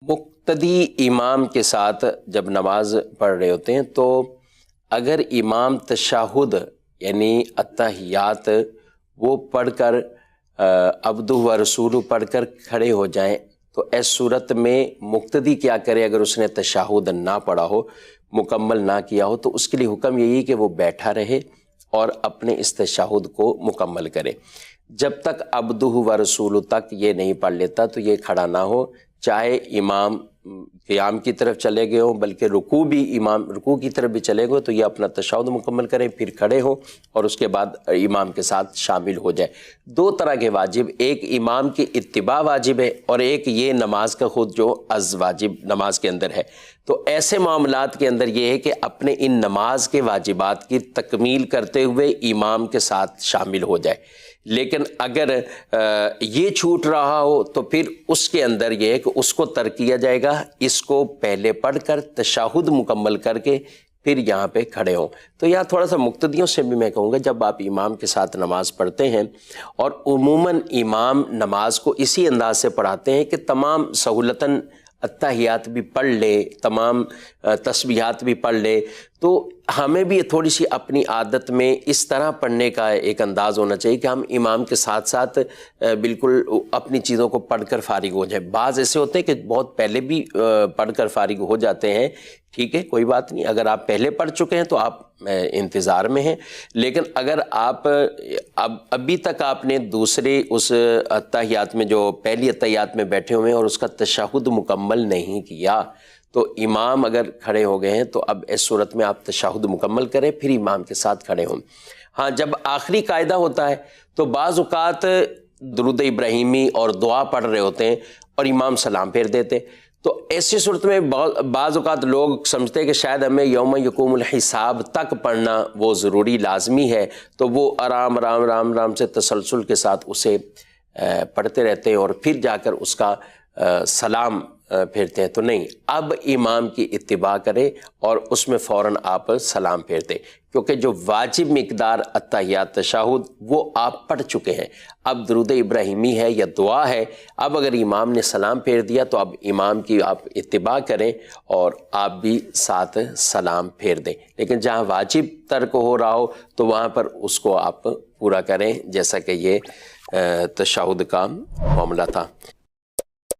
مقتدی امام کے ساتھ جب نماز پڑھ رہے ہوتے ہیں تو اگر امام تشہد یعنی اتحیات وہ پڑھ کر عبدہ و رسولہ پڑھ کر کھڑے ہو جائیں تو اس صورت میں مقتدی کیا کرے؟ اگر اس نے تشہد نہ پڑھا ہو، مکمل نہ کیا ہو، تو اس کے لیے حکم یہی کہ وہ بیٹھا رہے اور اپنے اس تشہد کو مکمل کرے جب تک عبدہ و رسولہ تک یہ نہیں پڑھ لیتا، تو یہ کھڑا نہ ہو، چاہے امام قیام کی طرف چلے گئے ہوں، بلکہ رکوع بھی امام رکوع کی طرف بھی چلے گئے تو یہ اپنا تشہد مکمل کریں، پھر کھڑے ہوں اور اس کے بعد امام کے ساتھ شامل ہو جائے۔ دو طرح کے واجب، ایک امام کی اتباع واجب ہے اور ایک یہ نماز کا خود جو از واجب نماز کے اندر ہے۔ تو ایسے معاملات کے اندر یہ ہے کہ اپنے ان نماز کے واجبات کی تکمیل کرتے ہوئے امام کے ساتھ شامل ہو جائے، لیکن اگر یہ چھوٹ رہا ہو تو پھر اس کے اندر یہ ہے کہ اس کو ترک کیا جائے گا، اس کو پہلے پڑھ کر تشہد مکمل کر کے پھر یہاں پہ کھڑے ہوں۔ تو یہاں تھوڑا سا مقتدیوں سے بھی میں کہوں گا، جب آپ امام کے ساتھ نماز پڑھتے ہیں اور عموماً امام نماز کو اسی انداز سے پڑھاتے ہیں کہ تمام سہولتاً اتحیات بھی پڑھ لے، تمام تسبیحات بھی پڑھ لے، تو ہمیں بھی تھوڑی سی اپنی عادت میں اس طرح پڑھنے کا ایک انداز ہونا چاہیے کہ ہم امام کے ساتھ ساتھ بالکل اپنی چیزوں کو پڑھ کر فارغ ہو جائیں۔ بعض ایسے ہوتے ہیں کہ بہت پہلے بھی پڑھ کر فارغ ہو جاتے ہیں، ٹھیک ہے، کوئی بات نہیں، اگر آپ پہلے پڑھ چکے ہیں تو آپ انتظار میں ہیں، لیکن اگر آپ ابھی تک آپ نے دوسرے اس اتحیات میں جو پہلی اتحیات میں بیٹھے ہوئے ہیں اور اس کا تشہد مکمل نہیں کیا، تو امام اگر کھڑے ہو گئے ہیں تو اب اس صورت میں آپ تشہد مکمل کریں، پھر امام کے ساتھ کھڑے ہوں۔ ہاں، جب آخری قاعدہ ہوتا ہے تو بعض اوقات درود ابراہیمی اور دعا پڑھ رہے ہوتے ہیں اور امام سلام پھیر دیتے، تو ایسی صورت میں بعض اوقات لوگ سمجھتے ہیں کہ شاید ہمیں یوم یقوم الحساب تک پڑھنا وہ ضروری لازمی ہے، تو وہ آرام آرام آرام آرام سے تسلسل کے ساتھ اسے پڑھتے رہتے ہیں اور پھر جا کر اس کا سلام پھیرتے ہیں۔ تو نہیں، اب امام کی اتباع کرے اور اس میں فوراً آپ سلام پھیرتے، کیونکہ جو واجب مقدار اتحیات تشہد وہ آپ پڑھ چکے ہیں۔ اب درود ابراہیمی ہے یا دعا ہے، اب اگر امام نے سلام پھیر دیا تو اب امام کی آپ اتباع کریں اور آپ بھی ساتھ سلام پھیر دیں، لیکن جہاں واجب ترک ہو رہا ہو تو وہاں پر اس کو آپ پورا کریں، جیسا کہ یہ تشہد کا معاملہ تھا۔